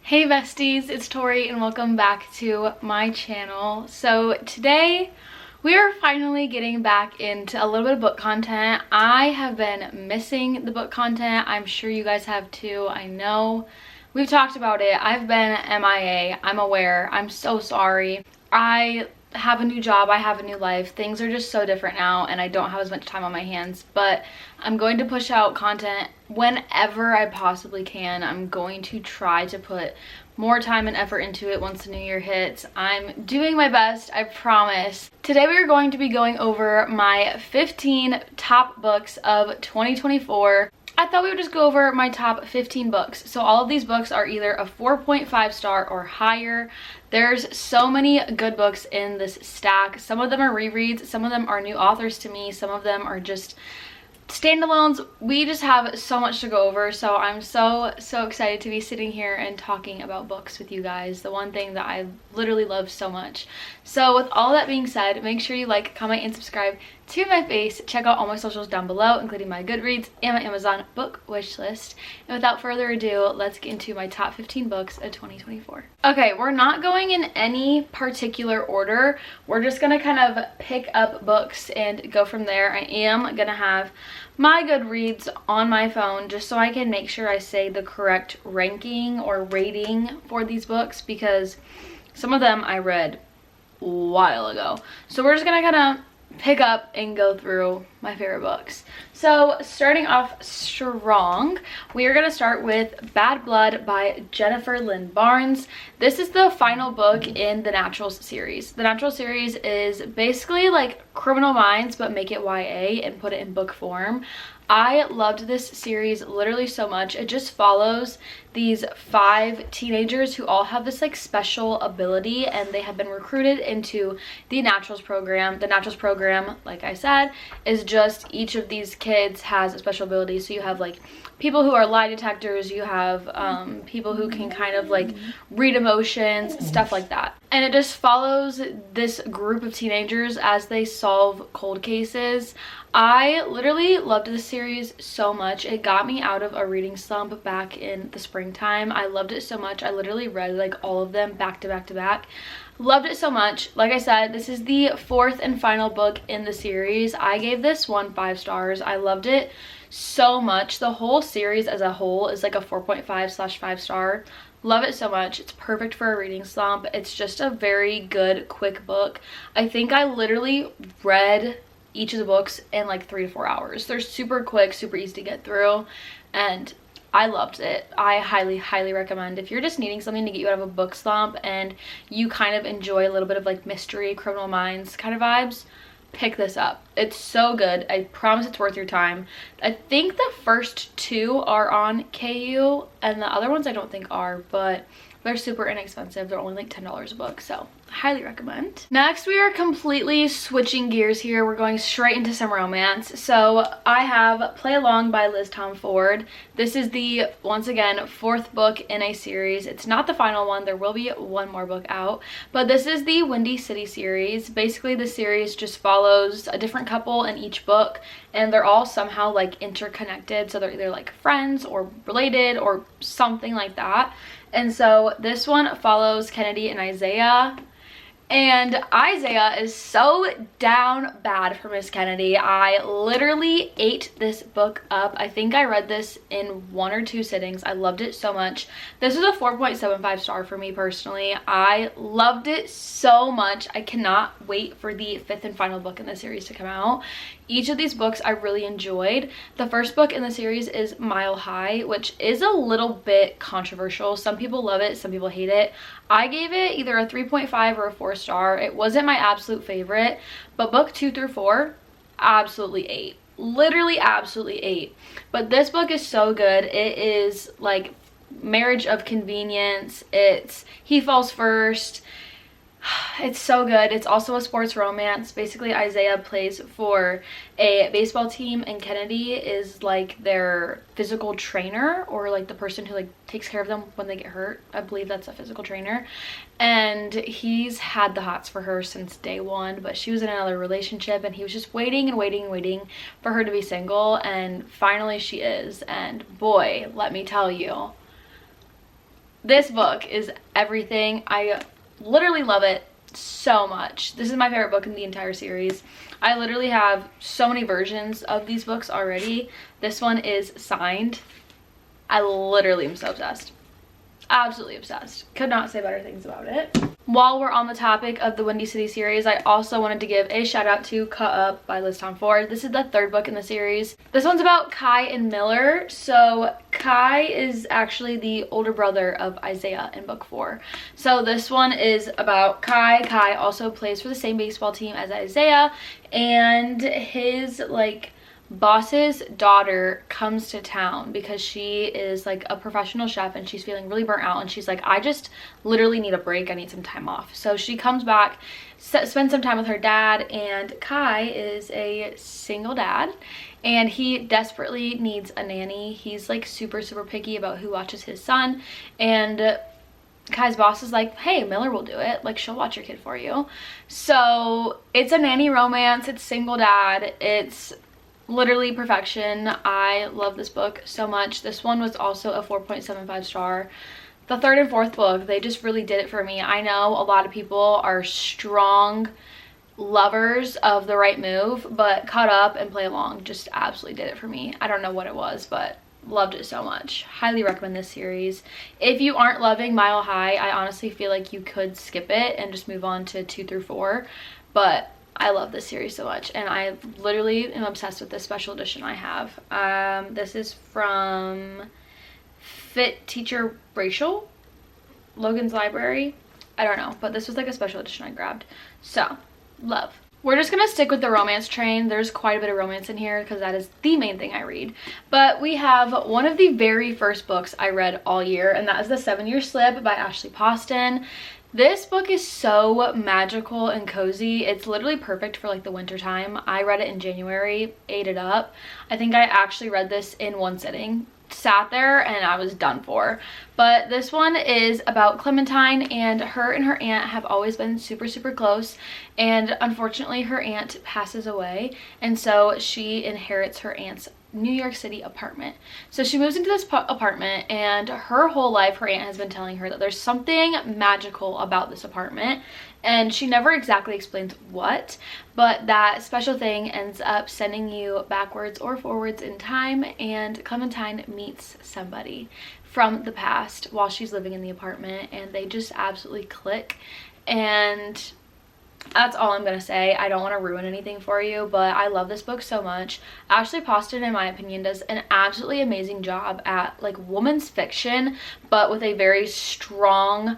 Hey besties, it's Tori and welcome back to my channel. So today we are finally getting back into a little bit of book content. I have been missing the book content. I'm sure you guys have too. I know we've talked about it. I've been MIA. I'm aware. I'm so sorry. I have a new job, I have a new life. Things are just so different now and I don't have as much time on my hands, but I'm going to push out content whenever I possibly can. I'm going to try to put more time and effort into it once the new year hits. I'm doing my best, I promise. Today we are going to be going over my 15 top books of 2024. I thought we would just go over my top 15 books. So all of these books are either a 4.5 star or higher. There's so many good books in this stack. Some of them are rereads, some of them are new authors to me, some of them are just standalones. We just have so much to go over, so I'm so excited to be sitting here and talking about books with you guys, the one thing that I literally love so much. So with all that being said, make sure you like, comment, and subscribe to my face. Check out all my socials down below, including my Goodreads and my Amazon book wish list. And without further ado, let's get into my top 15 books of 2024. Okay, we're not going in any particular order. We're just gonna kind of pick up books and go from there. I am gonna have my Goodreads on my phone just so I can make sure I say the correct ranking or rating for these books, because some of them I read a while ago. So we're just gonna kind of pick up and go through my favorite books. So starting off strong, we are going to start with Bad Blood by Jennifer Lynn Barnes. This is the final book in the Naturals series. The Naturals series is basically like Criminal Minds, but make it YA and put it in book form. I loved this series literally so much. It just follows these 5 teenagers who all have this like special ability, and they have been recruited into the Naturals program. The Naturals program, like I said, is just each of these kids has a special ability. So you have like people who are lie detectors, you have people who can kind of like read emotions, stuff like that. And it just follows this group of teenagers as they solve cold cases. I literally loved this series so much. It got me out of a reading slump back in the springtime. I loved it so much. I literally read like all of them back to back to back. Loved it so much. Like I said, this is the 4th and final book in the series. I gave this one 5 stars. I loved it so much. The whole series as a whole is like a 4.5/5 star. Love it so much. It's perfect for a reading slump. It's just a very good, quick book. I think I literally read each of the books in like 3 to 4 hours. They're super quick, super easy to get through, and I loved it. I highly recommend. If you're just needing something to get you out of a book slump and you kind of enjoy a little bit of like mystery, Criminal Minds kind of vibes, pick this up. It's so good. I promise it's worth your time. I think the first 2 are on KU and the other ones I don't think are, but they're super inexpensive. They're only like $10 a book, so highly recommend. Next, we are completely switching gears here. We're going straight into some romance. So I have Play Along by Liz Tom Ford. This is the, once again, 4th book in a series. It's not the final one. There will be one more book out, but this is the Windy City series. Basically, the series just follows a different couple in each book, and they're all somehow like interconnected. So they're either like friends or related or something like that. And so this one follows Kennedy and Isaiah. And Isaiah is so down bad for Miss Kennedy. I literally ate this book up. I think I read this in 1 or 2 sittings. I loved it so much. This was a 4.75 star for me personally. I loved it so much. I cannot wait for the 5th and final book in the series to come out. Each of these books I really enjoyed. The first book in the series is Mile High, which is a little bit controversial. Some people love it, some people hate it. I gave it either a 3.5 or a 4 star. It wasn't my absolute favorite, but book 2 through 4, absolutely 8. Literally absolutely 8. But this book is so good. It is like marriage of convenience. It's he falls first. It's so good. It's also a sports romance. Basically, Isaiah plays for a baseball team and Kennedy is like their physical trainer, or like the person who like takes care of them when they get hurt. I believe that's a physical trainer. And he's had the hots for her since day one, but she was in another relationship and he was just waiting and waiting and waiting for her to be single, and finally she is. And boy, let me tell you, This book is everything. I literally love it so much. This is my favorite book in the entire series. I literally have so many versions of these books already. This one is signed. I literally am so obsessed. Absolutely obsessed. Could not say better things about it. While we're on the topic of the Windy City series, I also wanted to give a shout out to Cut Up by Liz Ford. This is the third book in the series. This one's about Kai and Miller. So Kai is actually the older brother of Isaiah in book 4. So this one is about Kai. Kai also plays for the same baseball team as Isaiah, and his boss's daughter comes to town because she is like a professional chef and she's feeling really burnt out, and she's like, I just literally need a break. I need some time off. So she comes back, spends some time with her dad, and Kai is a single dad and he desperately needs a nanny. He's like super picky about who watches his son, and Kai's boss is like, hey, Miller will do it. Like, she'll watch your kid for you. So it's a nanny romance. It's single dad. It's literally perfection. I love this book so much. This one was also a 4.75 star. The third and fourth book, they just really did it for me. I know a lot of people are strong lovers of The Right Move, but Cut Up and Play Along just absolutely did it for me. I don't know what it was, but loved it so much. Highly recommend this series. If you aren't loving Mile High, I honestly feel like you could skip it and just move on to 2 through 4, but I love this series so much, and I literally am obsessed with this special edition I have. This is from Fit Teacher Rachel, Logan's Library. I don't know, but this was like a special edition I grabbed. So, love. We're just gonna stick with the romance train. There's quite a bit of romance in here because that is the main thing I read. But we have one of the very first books I read all year, and that is The 7-Year Slip by Ashley Poston. This book is so magical and cozy. It's literally perfect for like the winter time. I read it in January, ate it up. I think I actually read this in one sitting. Sat there and I was done for. But this one is about Clementine, and her aunt have always been super close, and unfortunately her aunt passes away, and so she inherits her aunt's New York City apartment. So she moves into this apartment, and her whole life her aunt has been telling her that there's something magical about this apartment, and she never exactly explains what, but that special thing ends up sending you backwards or forwards in time, and Clementine meets somebody from the past while she's living in the apartment, and they just absolutely click. And that's all I'm gonna say. I don't want to ruin anything for you, but I love this book so much. Ashley Poston, in my opinion, does an absolutely amazing job at like woman's fiction, but with a very strong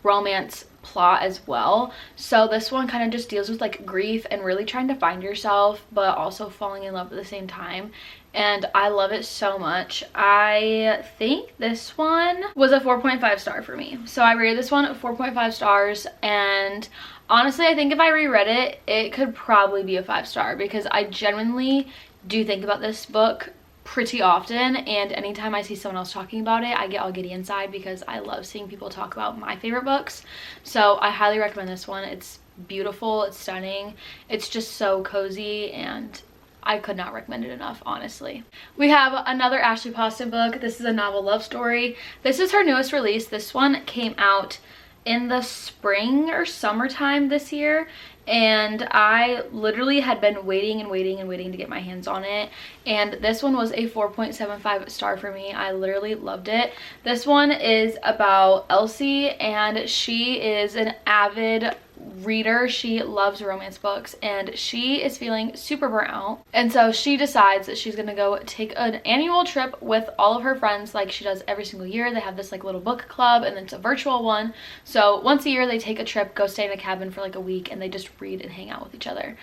romance plot as well. So this one kind of just deals with like grief and really trying to find yourself, but also falling in love at the same time. And I love it so much. I think this one was a 4.5 star for me. So I rated this one at 4.5 stars, and honestly, I think if I reread it, it could probably be a 5 star because I genuinely do think about this book pretty often, and anytime I see someone else talking about it, I get all giddy inside because I love seeing people talk about my favorite books. So I highly recommend this one. It's beautiful, it's stunning, it's just so cozy, and I could not recommend it enough, honestly. We have another Ashley Poston book. This is a novel love story. This is her newest release. This one came out in the spring or summertime this year, and I literally had been waiting to get my hands on it, and this one was a 4.75 star for me. I literally loved it. This one is about Elsie, and she is an avid reader. She loves romance books, and she is feeling super burnt out, and so she decides that she's gonna go take an annual trip with all of her friends like she does every single year. They have this like little book club, and it's a virtual one, so once a year they take a trip, go stay in a cabin for like a week, and they just read and hang out with each other.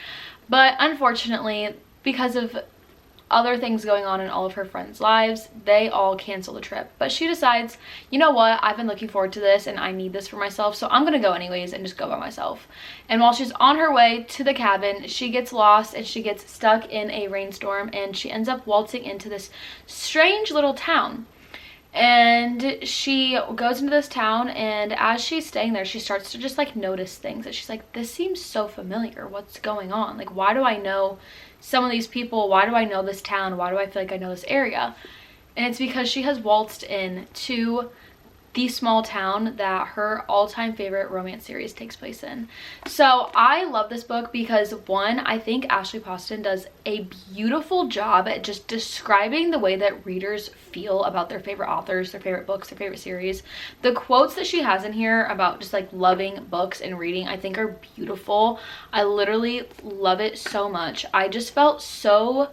But unfortunately, because of other things going on in all of her friends' lives, they all cancel the trip. But she decides, you know what, I've been looking forward to this and I need this for myself, so I'm gonna go anyways and just go by myself. And while she's on her way to the cabin, she gets lost and she gets stuck in a rainstorm, and she ends up waltzing into this strange little town. And she goes into this town, and as she's staying there, she starts to just like notice things that she's like, this seems so familiar. What's going on? Like, why do I know some of these people? Why do I know this town? Why do I feel like I know this area? And it's because she has waltzed in to the small town that her all-time favorite romance series takes place in. So I love this book because, one, I think Ashley Poston does a beautiful job at just describing the way that readers feel about their favorite authors, their favorite books, their favorite series. The quotes that she has in here about just like loving books and reading, I think are beautiful. I literally love it so much. I just felt so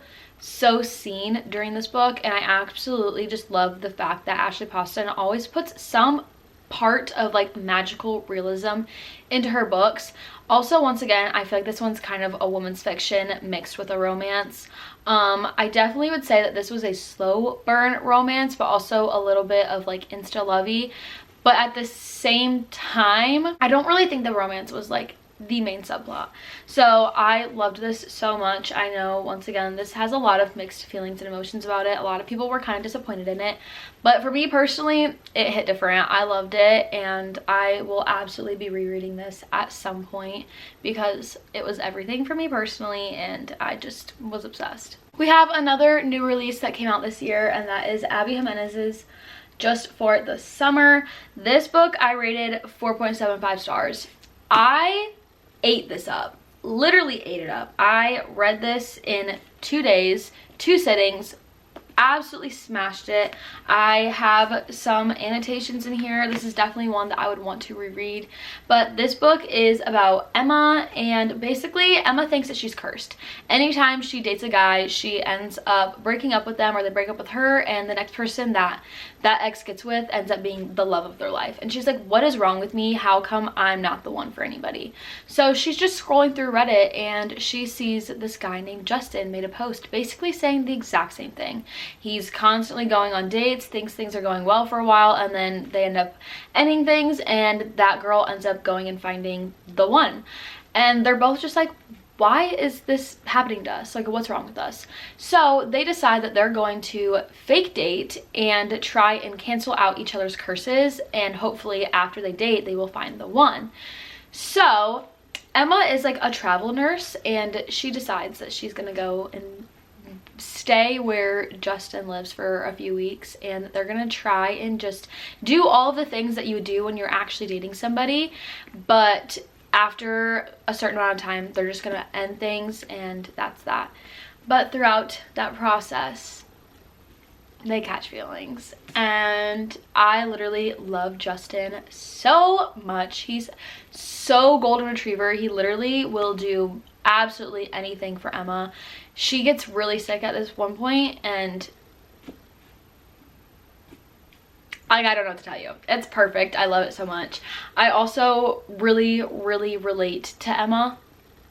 seen during this book, and I absolutely just love the fact that Ashley Poston always puts some part of like magical realism into her books. Also, once again, I feel like this one's kind of a woman's fiction mixed with a romance. I definitely would say that this was a slow burn romance, but also a little bit of like insta lovey. But at the same time, I don't really think the romance was like the main subplot. So I loved this so much. I know, once again, this has a lot of mixed feelings and emotions about it. A lot of people were kind of disappointed in it, but for me personally, it hit different. I loved it, and I will absolutely be rereading this at some point because it was everything for me personally, and I just was obsessed. We have another new release that came out this year, and that is Abby Jimenez's Just for the Summer. This book I rated 4.75 stars. I ate this up, literally ate it up. I read this in 2 days, 2 sittings, absolutely smashed it. I have some annotations in here. This is definitely one that I would want to reread, but this book is about Emma, and basically Emma thinks that she's cursed. Anytime she dates a guy, she ends up breaking up with them, or they break up with her, and the next person that ex gets with ends up being the love of their life. And she's like, what is wrong with me? How come I'm not the one for anybody? So she's just scrolling through Reddit, and she sees this guy named Justin made a post basically saying the exact same thing. He's constantly going on dates, thinks things are going well for a while, and then they end up ending things, and that girl ends up going and finding the one. And they're both just like, why is this happening to us? Like, what's wrong with us? So they decide that they're going to fake date and try and cancel out each other's curses, and hopefully after they date, they will find the one. So Emma is like a travel nurse, and she decides that she's gonna go and stay where Justin lives for a few weeks, and they're gonna try and just do all of the things that you would do when you're actually dating somebody, but after a certain amount of time they're just gonna end things, and that's that. But throughout that process they catch feelings, and I literally love Justin so much. He's so golden retriever. He literally will do absolutely anything for Emma. She gets really sick at this one point, and like, I don't know what to tell you. It's perfect. I love it so much. I also really relate to Emma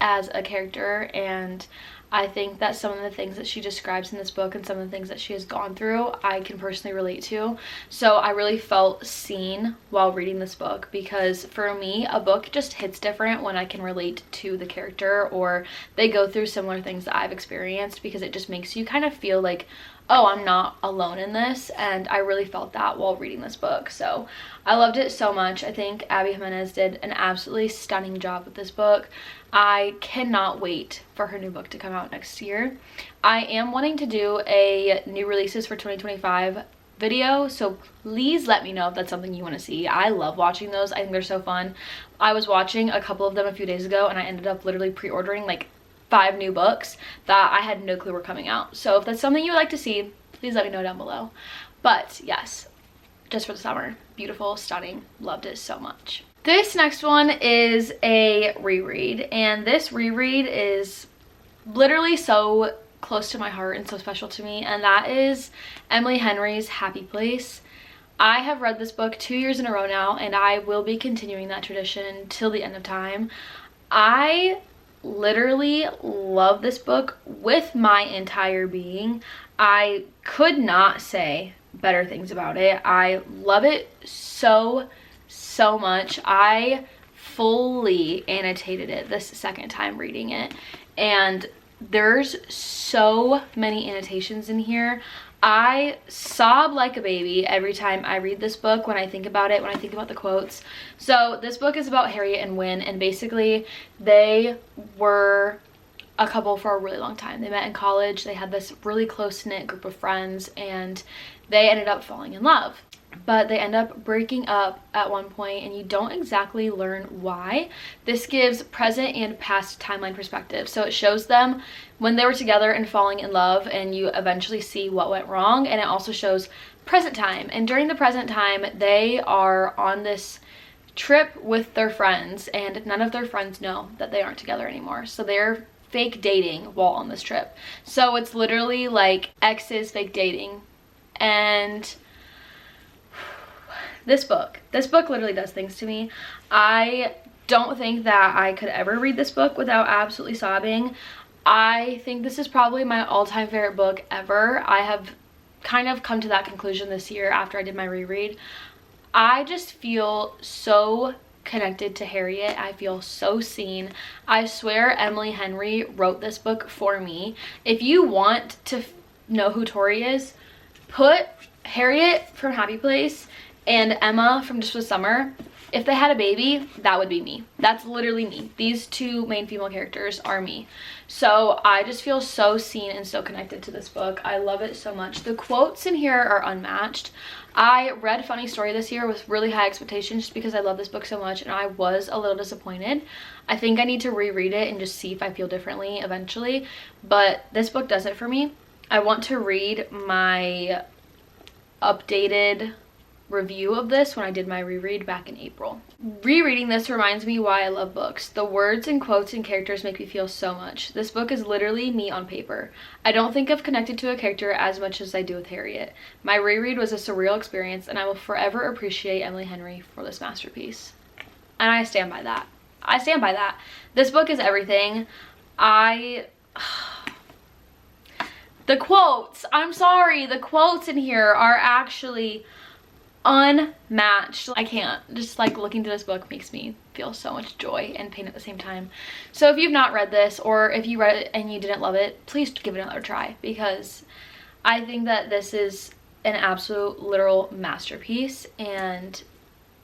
as a character, and I think that some of the things that she describes in this book and some of the things that she has gone through, I can personally relate to. So I really felt seen while reading this book, because for me, a book just hits different when I can relate to the character, or they go through similar things that I've experienced, because it just makes you kind of feel like, oh, I'm not alone in this. And I really felt that while reading this book. So I loved it so much. I think Abby Jimenez did an absolutely stunning job with this book. I cannot wait for her new book to come out next year. I am wanting to do a new releases for 2025 video, so please let me know if that's something you want to see. I love watching those. I think they're so fun. I was watching a couple of them a few days ago, and I ended up literally pre-ordering like 5 new books that I had no clue were coming out. So if that's something you would like to see, please let me know down below. But yes, Just for the Summer, beautiful, stunning, loved it so much. This next one is a reread, and this reread is literally so close to my heart and so special to me, and that is Emily Henry's Happy Place. I have read this book 2 years in a row now, and I will be continuing that tradition till the end of time. I literally love this book with my entire being. I could not say better things about it. I love it so much. I fully annotated it this second time reading it, and there's so many annotations in here. I sob like a baby every time I read this book when I think about it, when I think about the quotes. So this book is about Harriet and Wynn, and basically they were a couple for a really long time. They met in college. They had this really close-knit group of friends, and they ended up falling in love. but they end up breaking up at one point and you don't exactly learn why. This gives present and past timeline perspective. So it shows them when they were together and falling in love, and you eventually see what went wrong. And it also shows present time. And during the present time, they are on this trip with their friends, and none of their friends know that they aren't together anymore. So they're fake dating while on this trip. So it's literally like exes fake dating. And this book literally does things to me. I don't think that I could ever read this book without absolutely sobbing. I think this is probably my all-time favorite book ever. I have kind of come to that conclusion this year after I did my reread. I just feel so connected to Harriet. I feel so seen. I swear Emily Henry wrote this book for me. If you want to know who Tori is, put Harriet from Happy Place and Emma from Just Was Summer. If they had a baby, that would be me. That's literally me. These two main female characters are me. So I just feel so seen and so connected to this book. I love it so much. The quotes in here are unmatched. I read Funny Story this year with really high expectations just because I love this book so much, and I was a little disappointed. I think I need to reread it and just see if I feel differently eventually, but this book does it for me. I want to read my updated review of this when I did my reread back in April. Rereading this reminds me why I love books. The words and quotes and characters make me feel so much. This book is literally me on paper. I don't think I've connected to a character as much as I do with Harriet. My reread was a surreal experience, and I will forever appreciate Emily Henry for this masterpiece. And I stand by that. I stand by that. This book is everything. The quotes, I'm sorry, the quotes in here are actually unmatched. I can't. Just like looking through this book makes me feel so much joy and pain at the same time. So if you've not read this, or if you read it and you didn't love it, please give it another try, because I think that this is an absolute literal masterpiece and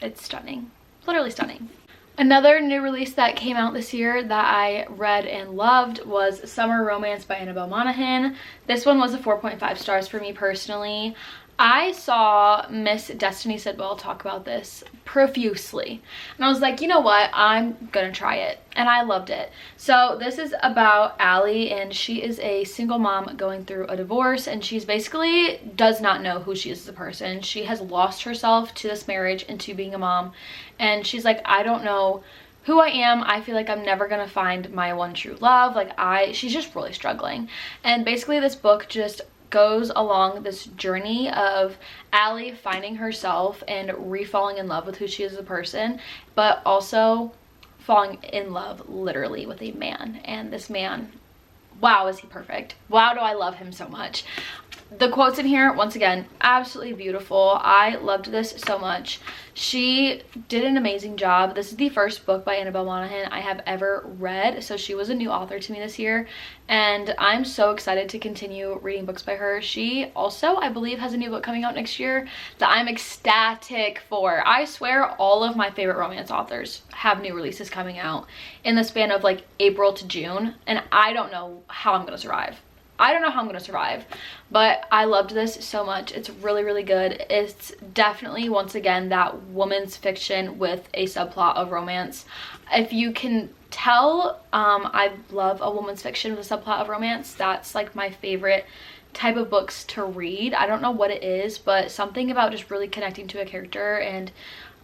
it's stunning. Literally stunning. Another new release that came out this year that I read and loved was Summer Romance by Annabelle Monaghan. This one was a 4.5 stars for me personally. I saw Miss Destiny Sidwell talk about this profusely, and I was like, you know what, I'm gonna try it, and I loved it. So this is about Allie, and she is a single mom going through a divorce, and she's basically does not know who she is as a person. She has lost herself to this marriage and to being a mom, and she's like, I don't know who I am. I feel like I'm never gonna find my one true love. She's just really struggling. And basically this book just goes along this journey of Allie finding herself and re-falling in love with who she is as a person, but also falling in love literally with a man. And this man, wow, is he perfect. Wow, do I love him so much. The quotes in here, once again, absolutely beautiful. I loved this so much. She did an amazing job. This is the first book by Annabelle Monaghan I have ever read, so she was a new author to me this year, and I'm so excited to continue reading books by her. She also, I believe, has a new book coming out next year that I'm ecstatic for. I swear all of my favorite romance authors have new releases coming out in the span of like April to June, and I don't know how I'm gonna survive. I don't know how I'm gonna survive, but I loved this so much. It's really, really good. It's definitely, once again, that woman's fiction with a subplot of romance. If you can tell, I love a woman's fiction with a subplot of romance. That's like my favorite type of books to read. I don't know what it is, but something about just really connecting to a character and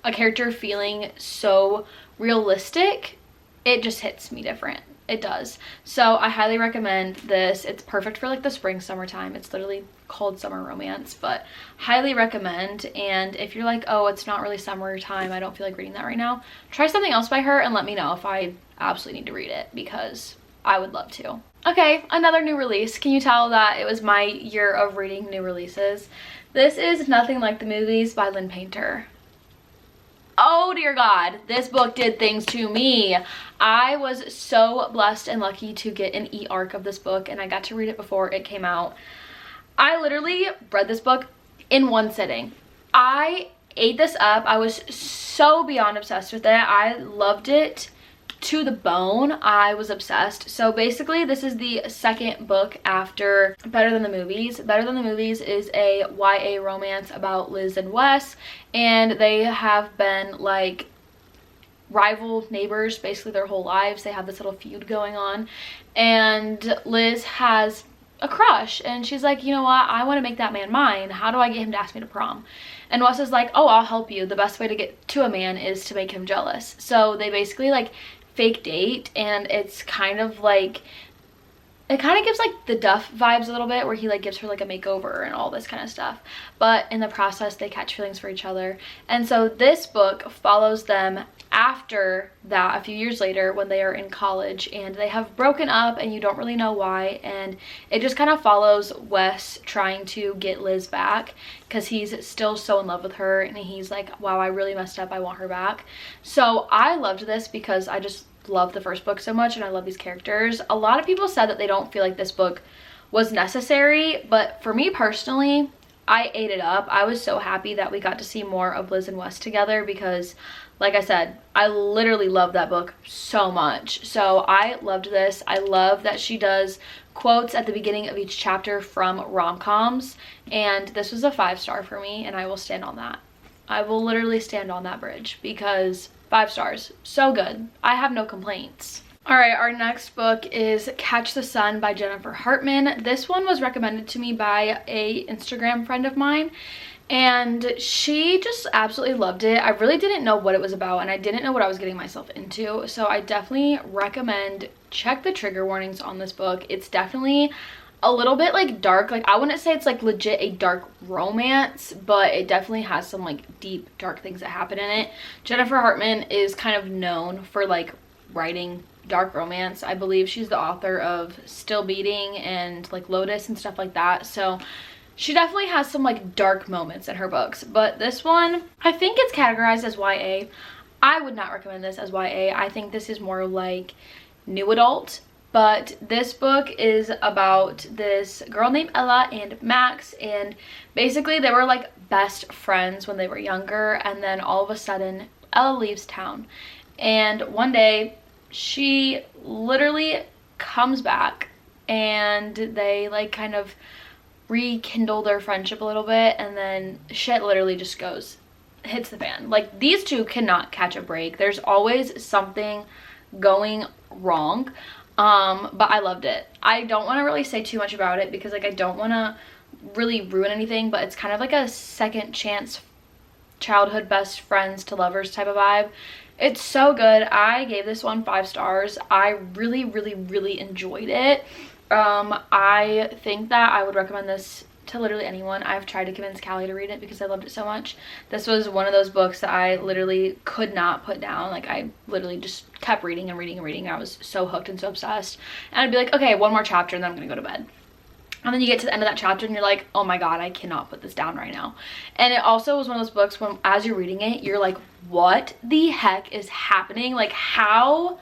a character feeling so realistic, it just hits me different. It does. So I highly recommend this. It's perfect for like the spring, summertime. It's literally called Summer Romance, but highly recommend. And if you're like, oh, it's not really summertime, I don't feel like reading that right now, try something else by her and let me know if I absolutely need to read it, because I would love to. Okay, another new release. Can you tell that it was my year of reading new releases? This is Nothing Like the Movies by Linn Painter. Oh dear God, this book did things to me. I was so blessed and lucky to get an e-arc of this book, and I got to read it before it came out. I literally read this book in one sitting. I ate this up. I was so beyond obsessed with it. I loved it to the bone. I was obsessed. So basically this is the second book after Better Than the Movies. Better Than the Movies is a YA romance about Liz and Wes, and they have been like rival neighbors basically their whole lives. They have this little feud going on, and Liz has a crush, and she's like, you know what, I want to make that man mine. How do I get him to ask me to prom? And Wes is like, oh, I'll help you. The best way to get to a man is to make him jealous. So they basically like fake date, and it's kind of like, it kind of gives like the Duff vibes a little bit, where he like gives her like a makeover and all this kind of stuff, but in the process they catch feelings for each other. And so this book follows them after that, a few years later, when they are in college and they have broken up and you don't really know why, and it just kind of follows Wes trying to get Liz back because he's still so in love with her, and he's like, wow, I really messed up, I want her back. So I loved this because I just love the first book so much, and I love these characters. A lot of people said that they don't feel like this book was necessary, but for me personally, I ate it up. I was so happy that we got to see more of Liz and Wes together because, like I said, I literally love that book so much. So I loved this. I love that she does quotes at the beginning of each chapter from rom-coms, and this was a 5-star for me, and I will stand on that. I will literally stand on that bridge because 5 stars. So good. I have no complaints. All right, our next book is Catch the Sun by Jennifer Hartman. This one was recommended to me by a Instagram friend of mine, and she just absolutely loved it. I really didn't know what it was about, and I didn't know what I was getting myself into, so I definitely recommend check the trigger warnings on this book. It's definitely a little bit like dark. Like, I wouldn't say it's like legit a dark romance, but it definitely has some like deep dark things that happen in it. Jennifer Hartman is kind of known for like writing dark romance. I believe she's the author of Still Beating and like Lotus and stuff like that, so she definitely has some like dark moments in her books. But this one, I think it's categorized as YA. I would not recommend this as YA. I think this is more like new adult. But this book is about this girl named Ella and Max, and basically they were like best friends when they were younger, and then all of a sudden Ella leaves town, and one day she literally comes back, and they like kind of rekindle their friendship a little bit, and then shit literally just hits the fan. Like, these two cannot catch a break. There's always something going wrong. But I loved it. I don't want to really say too much about it because like I don't want to really ruin anything, but it's kind of like a second chance childhood best friends to lovers type of vibe. It's so good. I gave this one 5 stars. I really enjoyed it. I think that I would recommend this to literally anyone. I've tried to convince Callie to read it because I loved it so much. This was one of those books that I literally could not put down. Like, I literally just kept reading and reading and reading. I was so hooked and so obsessed, and I'd be like, okay, one more chapter and then I'm gonna go to bed. And then you get to the end of that chapter and you're like, oh my god, I cannot put this down right now. And it also was one of those books when as you're reading it, you're like, what the heck is happening? Like, how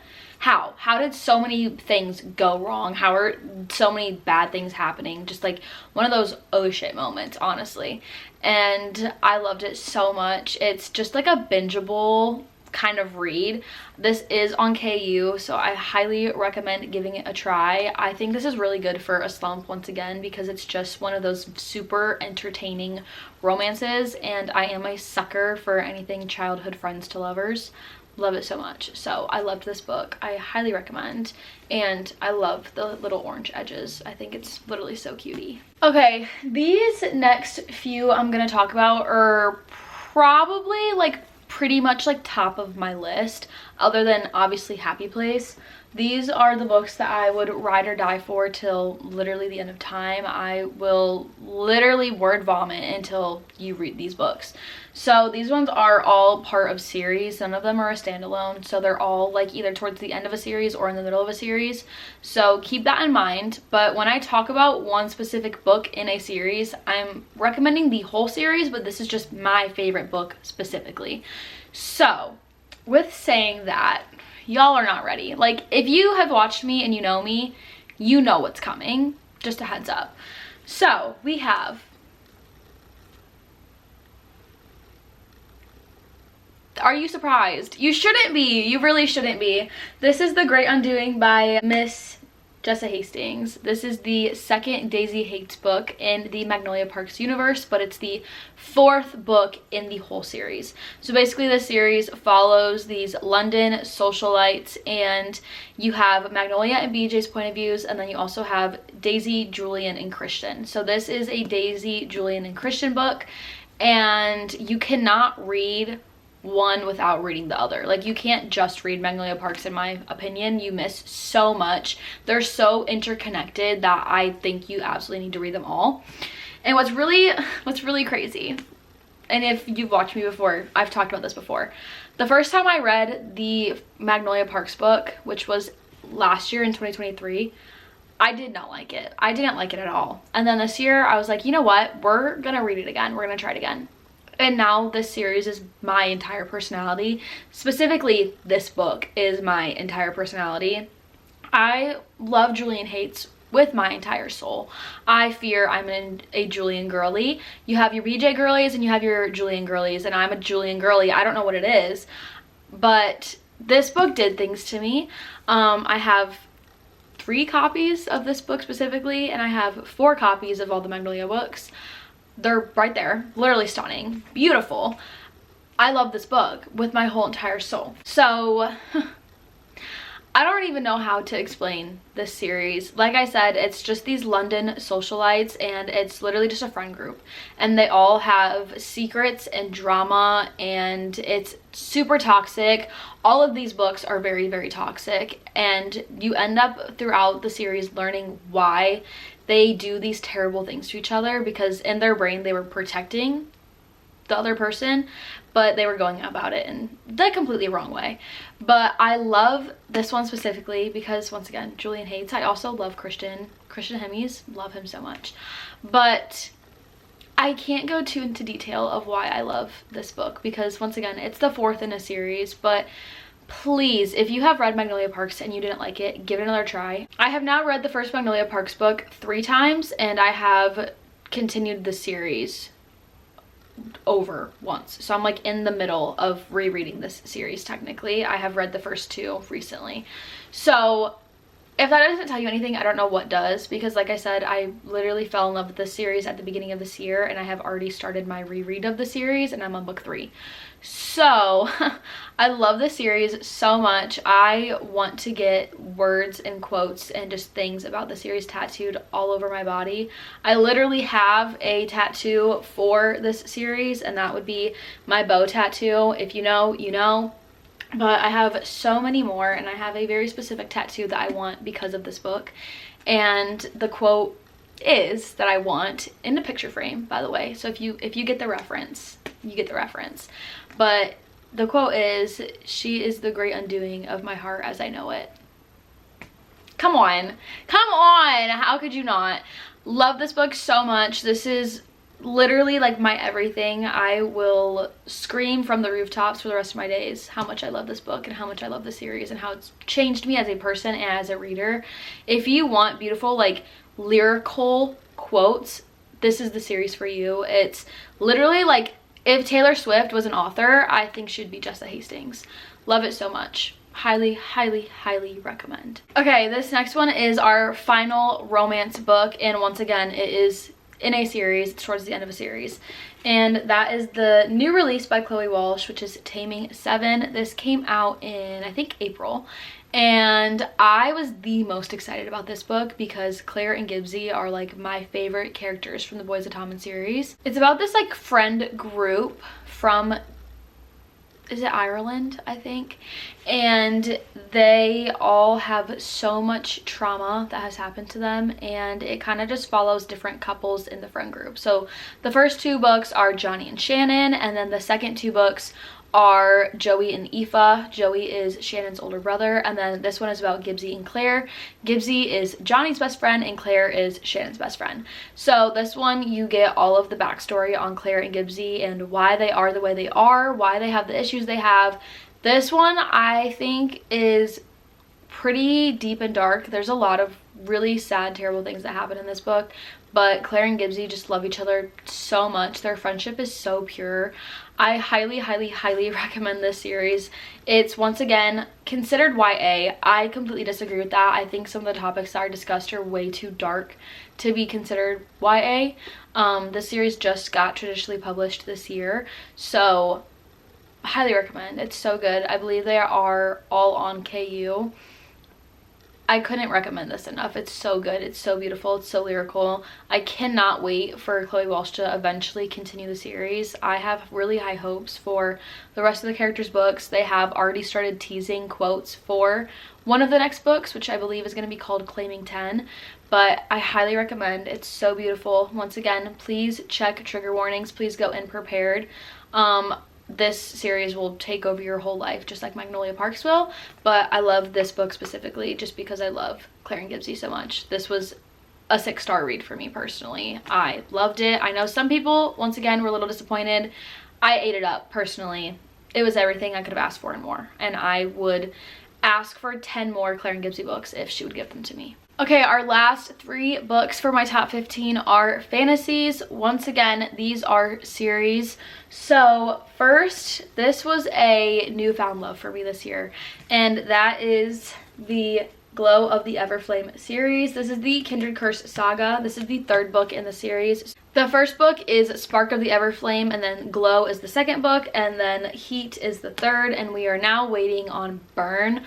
did so many things go wrong? How are so many bad things happening? Just like one of those oh shit moments, honestly. And I loved it so much. It's just like a bingeable kind of read. This is on KU, so I highly recommend giving it a try. I think this is really good for a slump once again because it's just one of those super entertaining romances, and I am a sucker for anything childhood friends to lovers. Love it so much. So I loved this book. I highly recommend, and I love the little orange edges. I think it's literally so cutie. Okay, these next few I'm gonna talk about are probably like pretty much like top of my list, other than obviously Happy Place. These are the books that I would ride or die for till literally the end of time. I will literally word vomit until you read these books. So these ones are all part of series. None of them are a standalone, so they're all like either towards the end of a series or in the middle of a series. So keep that in mind. But when I talk about one specific book in a series, I'm recommending the whole series, but this is just my favorite book specifically. So with saying that, y'all are not ready. Like, if you have watched me and you know what's coming. Just a heads up. So we have Are you surprised? You shouldn't be. You really shouldn't be. This is The Great Undoing by Miss Jessa Hastings. This is the second Daisy Hates book in the Magnolia Parks universe, but it's the 4th book in the whole series. So basically the series follows these London socialites, and you have Magnolia and BJ's point of views, and then you also have Daisy, Julian, and Christian. So this is a Daisy, Julian, and Christian book, and you cannot read one without reading the other. Like, you can't just read Magnolia Parks, in my opinion. You miss so much. They're so interconnected that I think you absolutely need to read them all. And what's really crazy, and if you've watched me before, I've talked about this before. The first time I read the Magnolia Parks book, which was last year in 2023, I did not like it. I didn't like it at all. And then this year I was like, you know what? We're gonna read it again. We're gonna try it again. And now this series is my entire personality. Specifically, this book is my entire personality. I love Julian Hates with my entire soul. I fear I'm a Julian girly. You have your BJ girlies and you have your Julian girlies, and I'm a Julian girly. I don't know what it is, but this book did things to me. I have 3 copies of this book specifically, and I have 4 copies of all the Magnolia books. They're right there, literally stunning, beautiful. I love this book with my whole entire soul. So I don't even know how to explain this series. Like I said, it's just these London socialites, and it's literally just a friend group, and they all have secrets and drama, and it's super toxic. All of these books are very, very toxic, and you end up throughout the series learning why they do these terrible things to each other, because in their brain they were protecting the other person, but they were going about it in the completely wrong way. But I love this one specifically because, once again, Julian Hates. I also love Christian Hemmies, love him so much, but I can't go too into detail of why I love this book, because once again, it's the 4th in a series. But please, if you have read Magnolia Parks and you didn't like it, give it another try. I have now read the first Magnolia Parks book 3 times, and I have continued the series over once. So I'm like in the middle of rereading this series technically. I have read the first 2 recently. So if that doesn't tell you anything, I don't know what does, because like I said, I literally fell in love with this series at the beginning of this year, and I have already started my reread of the series, and I'm on book 3. So I love this series so much. I want to get words and quotes and just things about the series tattooed all over my body. I literally have a tattoo for this series, and that would be my bow tattoo. If you know, you know. But I have so many more, and I have a very specific tattoo that I want because of this book. And the quote is that I want in the picture frame, by the way. So if you get the reference, you get the reference. But the quote is, "She is the great undoing of my heart as I know it." Come on. Come on. How could you not? Love this book so much. This is literally like my everything. I will scream from the rooftops for the rest of my days how much I love this book and how much I love the series and how it's changed me as a person and as a reader. If you want beautiful, like, lyrical quotes, this is the series for you. It's literally like, if Taylor Swift was an author, I think she'd be Jessa Hastings. Love it so much. Highly, highly, highly recommend. Okay, this next one is our final romance book, and once again, it is in a series. It's towards the end of a series, and that is the new release by Chloe Walsh, which is Taming 7. This came out in, I think, April, and I was the most excited about this book because Claire and Gibbsy are like my favorite characters from the Boys of Tommen series. It's about this like friend group from, is it Ireland, I think, and they all have so much trauma that has happened to them, and it kind of just follows different couples in the friend group. So the first 2 books are Johnny and Shannon, and then the second 2 books are Joey and Aoife. Joey is Shannon's older brother, and then this one is about Gibbsy and Claire. Gibbsy is Johnny's best friend, and Claire is Shannon's best friend. So this one, you get all of the backstory on Claire and Gibbsy and why they are the way they are, why they have the issues they have. This one, I think, is pretty deep and dark. There's a lot of really sad, terrible things that happen in this book, but Claire and Gibbsy just love each other so much. Their friendship is so pure. I highly, highly, highly recommend this series. It's once again considered YA. I completely disagree with that. I think some of the topics that are discussed are way too dark to be considered YA. The series just got traditionally published this year, so highly recommend. It's so good. I believe they are all on KU. I couldn't recommend this enough. It's so good. It's so beautiful. It's so lyrical. I cannot wait for Chloe Walsh to eventually continue the series. I have really high hopes for the rest of the characters' books. They have already started teasing quotes for one of the next books, which I believe is going to be called Claiming 10. But I highly recommend. It's so beautiful. Once again, please check trigger warnings. Please go in prepared. This series will take over your whole life, just like Magnolia Parks will, but I love this book specifically just because I love Claire and Gibbsy so much. This was a 6-star read for me personally. I loved it. I know some people, once again, were a little disappointed. I ate it up personally. It was everything I could have asked for and more, and I would ask for 10 more Claire and Gibbsy books if she would give them to me. Okay, our last 3 books for my top 15 are fantasies. Once again, these are series. So first, this was a newfound love for me this year, and that is the Glow of the Everflame series. This is the Kindred Curse saga. This is the 3rd book in the series. The first book is Spark of the Everflame, and then Glow is the 2nd book, and then Heat is the 3rd, and we are now waiting on Burn.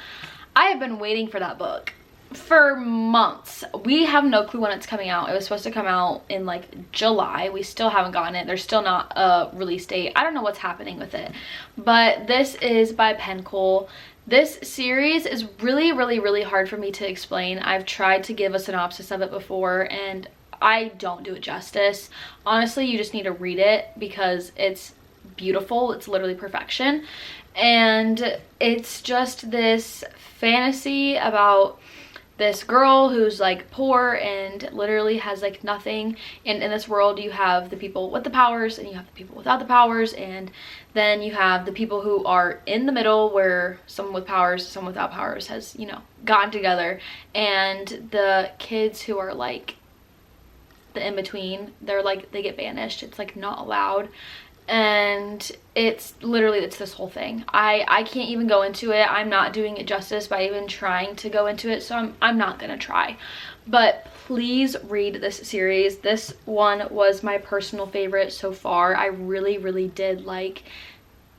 I have been waiting for that book for months. We have no clue when it's coming out. It was supposed to come out in like July. We still haven't gotten it. There's still not a release date. I don't know what's happening with it, but this is by Pencool. This series is really, really, really hard for me to explain. I've tried to give a synopsis of it before and I don't do it justice. Honestly, you just need to read it because it's beautiful. It's literally perfection, and it's just this fantasy about this girl who's like poor and literally has like nothing, and in this world you have the people with the powers and you have the people without the powers, and then you have the people who are in the middle where someone with powers, someone without powers has, you know, gotten together, and the kids who are like the in-between, they're like, they get banished. It's like not allowed, and it's this whole thing. I can't even go into it. I'm not doing it justice by even trying to go into it, so I'm not gonna try. But please read this series. This one was my personal favorite so far. I really, really did like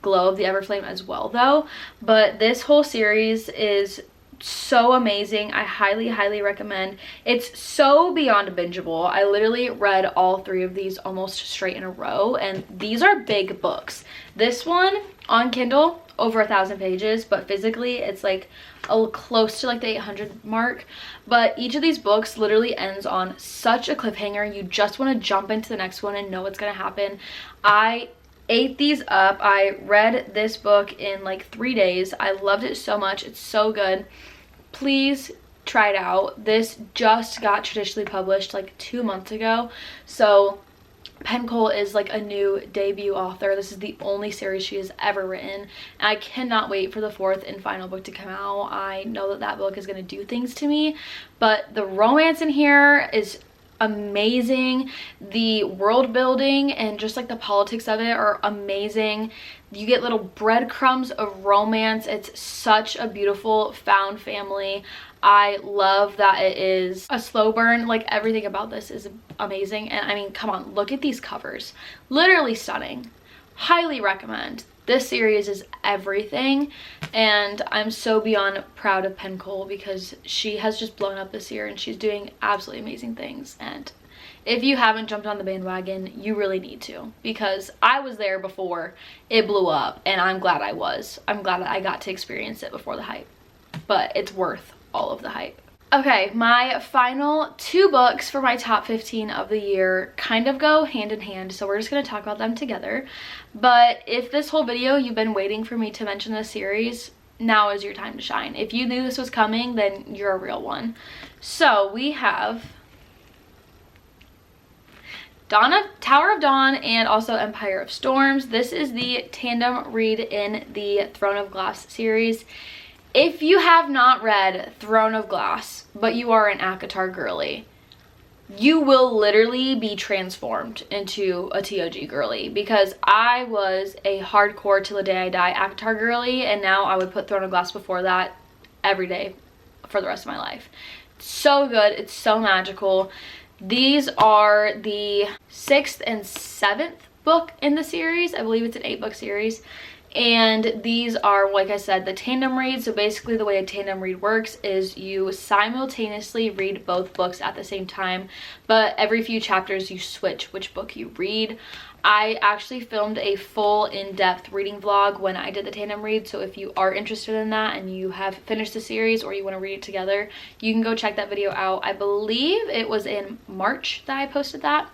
Glow of the Everflame as well though, but this whole series is so amazing. I highly, highly recommend. It's so beyond bingeable. I literally read all 3 of these almost straight in a row, and these are big books. This one on Kindle over 1,000 pages, but physically it's like close to like the 800 mark. But each of these books literally ends on such a cliffhanger. You just want to jump into the next one and know what's gonna happen. I ate these up. I read this book in like 3 days. I loved it so much. It's so good. Please try it out. This just got traditionally published like 2 months ago, so Pencool is like a new debut author. This is the only series she has ever written, and I cannot wait for the 4th and final book to come out. I know that that book is going to do things to me, but the romance in here is amazing. The world building and just like the politics of it are amazing. You get little breadcrumbs of romance. It's such a beautiful found family. I love that it is a slow burn. Like, everything about this is amazing, and I mean, come on, look at these covers. Literally stunning. Highly recommend. This series is everything, and I'm so beyond proud of Pencool because she has just blown up this year and she's doing absolutely amazing things. And if you haven't jumped on the bandwagon, you really need to, because I was there before it blew up, and I'm glad I was. I'm glad that I got to experience it before the hype, but it's worth all of the hype. Okay, my final 2 books for my top 15 of the year kind of go hand in hand, so we're just going to talk about them together. But if this whole video you've been waiting for me to mention this series, now is your time to shine. If you knew this was coming, then you're a real one. So we have Tower of Dawn and also Empire of Storms. This is the tandem read in the Throne of Glass series. If you have not read Throne of Glass, but you are an ACOTAR girly, you will literally be transformed into a TOG girly, because I was a hardcore till the day I die ACOTAR girly, and now I would put Throne of Glass before that every day for the rest of my life. So good. It's so magical. These are the 6th and 7th book in the series. I believe it's an 8-book series. And these are, like I said, the tandem read. So basically the way a tandem read works is you simultaneously read both books at the same time, but every few chapters you switch which book you read. I actually filmed a full in-depth reading vlog when I did the tandem read, so if you are interested in that and you have finished the series or you want to read it together, you can go check that video out. I believe it was in March that I posted that.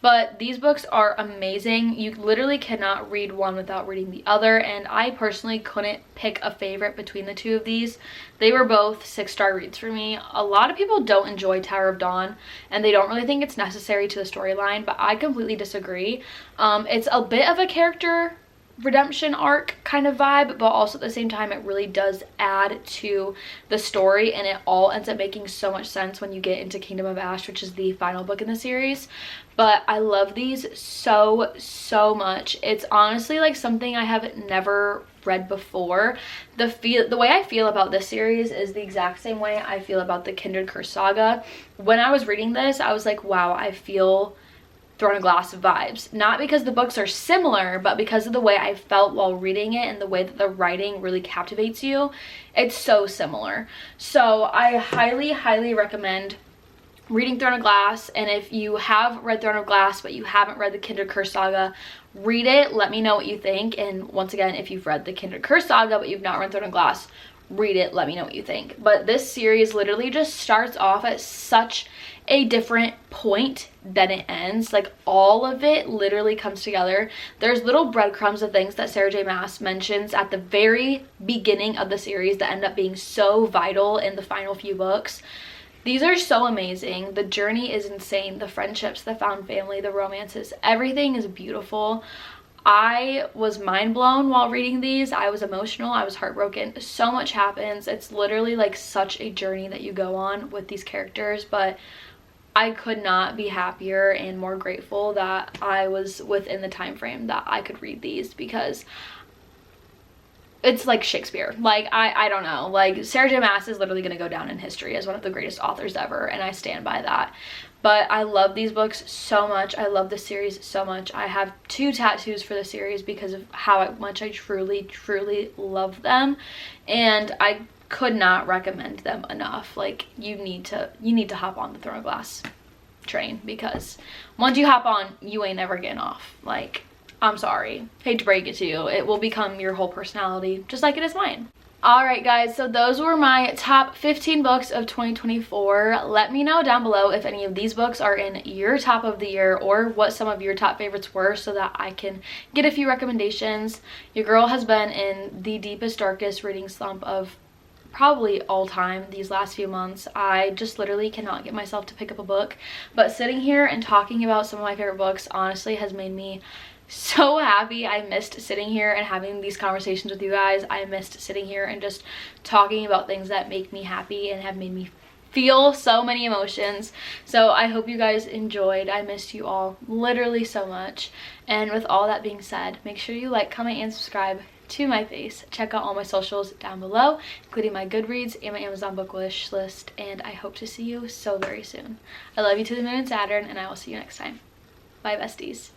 But these books are amazing. You literally cannot read one without reading the other, and I personally couldn't pick a favorite between the two of these. They were both 6-star reads for me. A lot of people don't enjoy Tower of Dawn, and they don't really think it's necessary to the storyline, but I completely disagree. It's a bit of a character redemption arc kind of vibe, but also at the same time it really does add to the story, and it all ends up making so much sense when you get into Kingdom of Ash, which is the final book in the series. But I love these so much. It's honestly like something I have never read before. The way I feel about this series is the exact same way I feel about the Kindred Curse saga. When I was reading this, I was like, wow, I feel Throne of Glass vibes. Not because the books are similar, but because of the way I felt while reading it and the way that the writing really captivates you. It's so similar. So I highly recommend reading Throne of Glass. And if you have read Throne of Glass but you haven't read the Kindred Curse saga, read it. Let me know what you think. And once again, if you've read the Kindred Curse saga but you've not read Throne of Glass, read it. Let me know what you think. But this series literally just starts off at such a different point than it ends. Like, all of it literally comes together. There's little breadcrumbs of things that Sarah J Maas mentions at the very beginning of the series that end up being so vital in the final few books. These are so amazing. The journey is insane. The friendships, the found family, the romances, everything is beautiful. I was mind blown while reading these. I was emotional. I was heartbroken. So much happens. It's literally like such a journey that you go on with these characters, but I could not be happier and more grateful that I was within the time frame that I could read these, because it's like Shakespeare. Like, I don't know. Like, Sarah J Maas is literally going to go down in history as one of the greatest authors ever, and I stand by that. But I love these books so much. I love this series so much. I have 2 tattoos for the series because of how much I truly love them, and I could not recommend them enough. Like, you need to hop on the Throne of Glass train, because once you hop on, you ain't never getting off. Like, I'm sorry, hate to break it to you, it will become your whole personality, just like it is mine. Alright guys, so those were my top 15 books of 2024. Let me know down below if any of these books are in your top of the year, or what some of your top favorites were, so that I can get a few recommendations. Your girl has been in the deepest, darkest reading slump of probably all time these last few months. I just literally cannot get myself to pick up a book, but sitting here and talking about some of my favorite books honestly has made me so happy. I missed sitting here and having these conversations with you guys. I missed sitting here and just talking about things that make me happy and have made me feel so many emotions. So I hope you guys enjoyed. I missed you all literally so much. And with all that being said, make sure you like, comment, and subscribe to my face. Check out all my socials down below, including my Goodreads and my Amazon book wish list, and I hope to see you so very soon. I love you to the moon and Saturn, and I will see you next time. Bye besties.